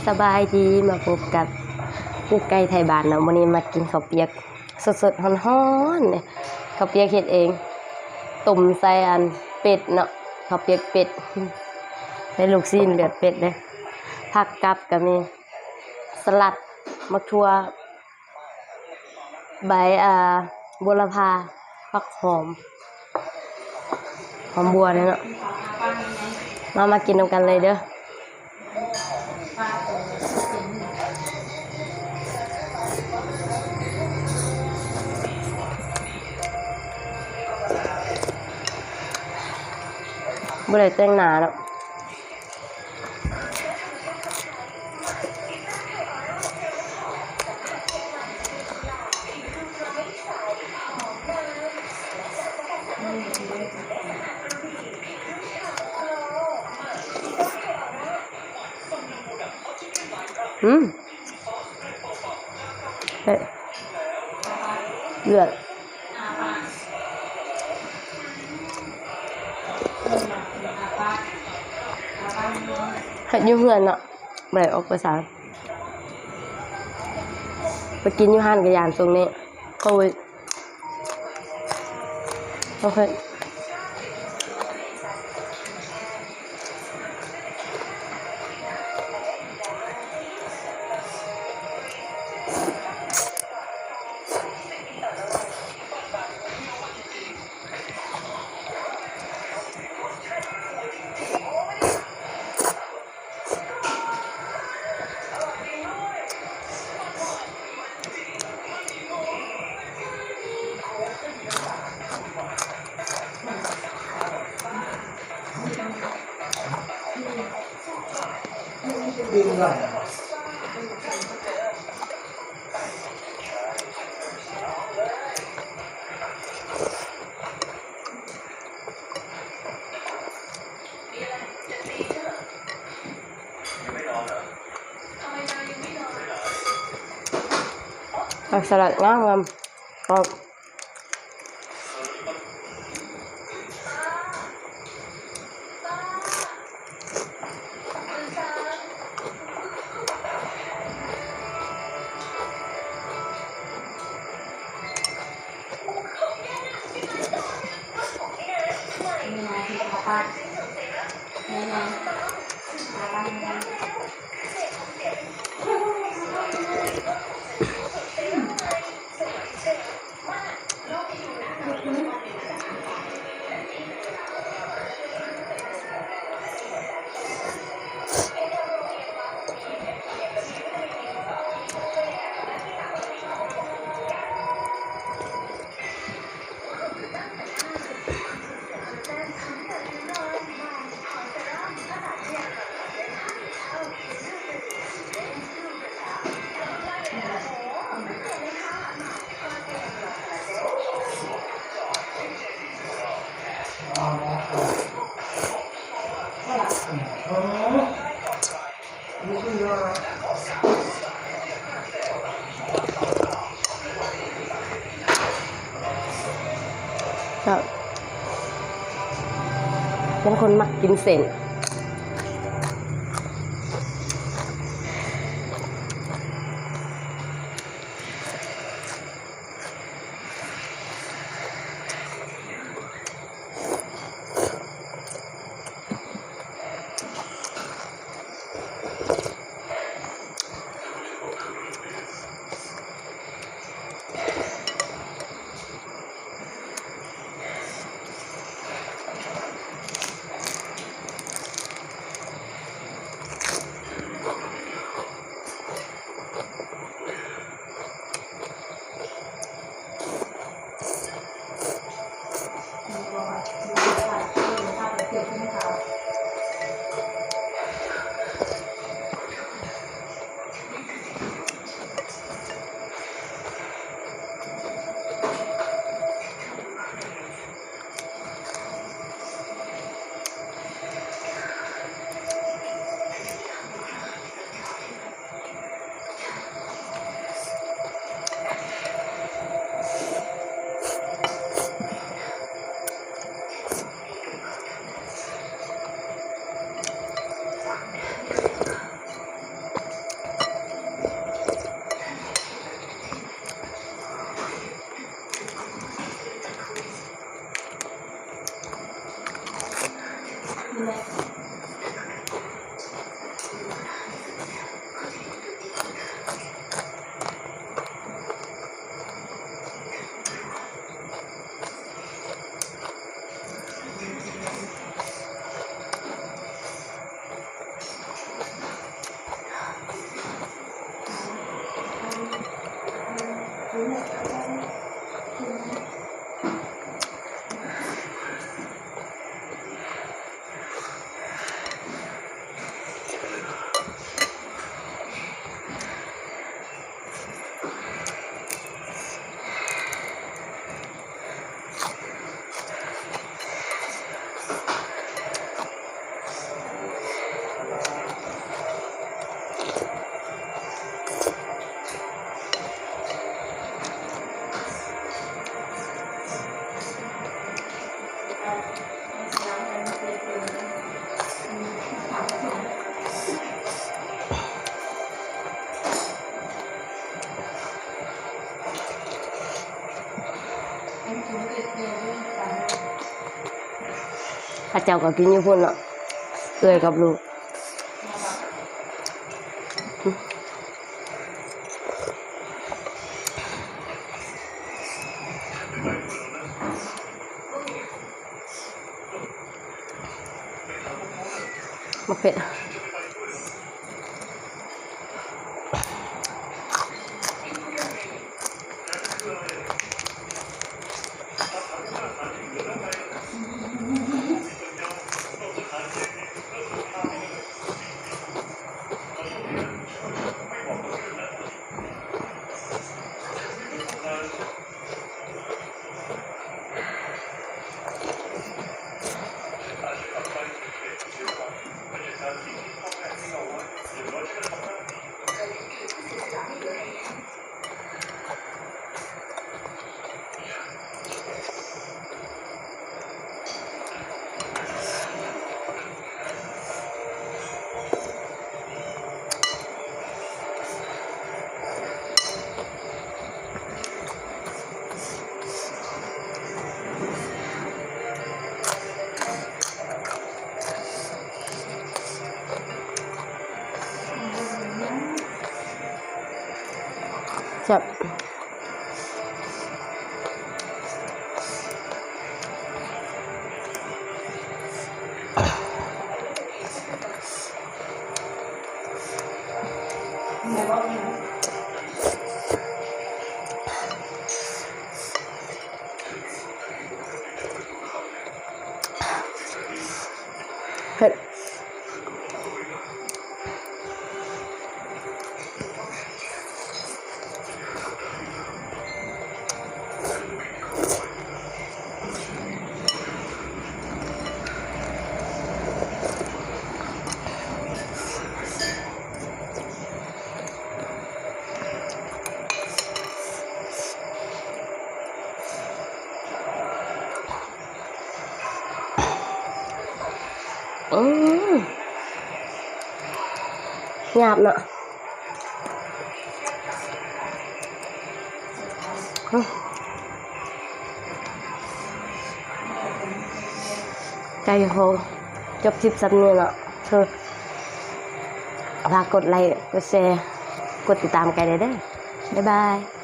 สบายดีมาพบกับกุ๊กไก่ไทยบ้านเนาะวันนี้มากินข้าวเปียกสดๆร้อนๆเนี่ยข้าวเปียกเฮ็ดเองตุ่มใส่อันเป็ดเนาะข้าวเปียกเป็ดได้ลูกชิ้นเลือดเป็ดเลยผักกับก็มีสลัดมะทั่วใบบัวละพาผักหอมบัวเนี่ยเนาะมากินกันเลยเด้อบ่ได้แต่งหน้าเนาะเฮ้ยเลือดเฮ็ดอยู่เฮือนเนาะบ่ได้ออกไปศาลไปกินอยู่ห้านก็ย่านตรงนี้โควิดโอเคผักสลัดงามๆก็เป็นคนมักกินเส้น ข้าเจ้าก็กินอยู่พุ่นเนาะเอื้อยกับลูกมาเผ็ดจับเผ็ดหยาบเนาะไก่โฮจบคลิปสักนี้เนาะคือฝากกดไลค์กดแชร์กดติดตามไก่ได้เด้อบ๊ายบาย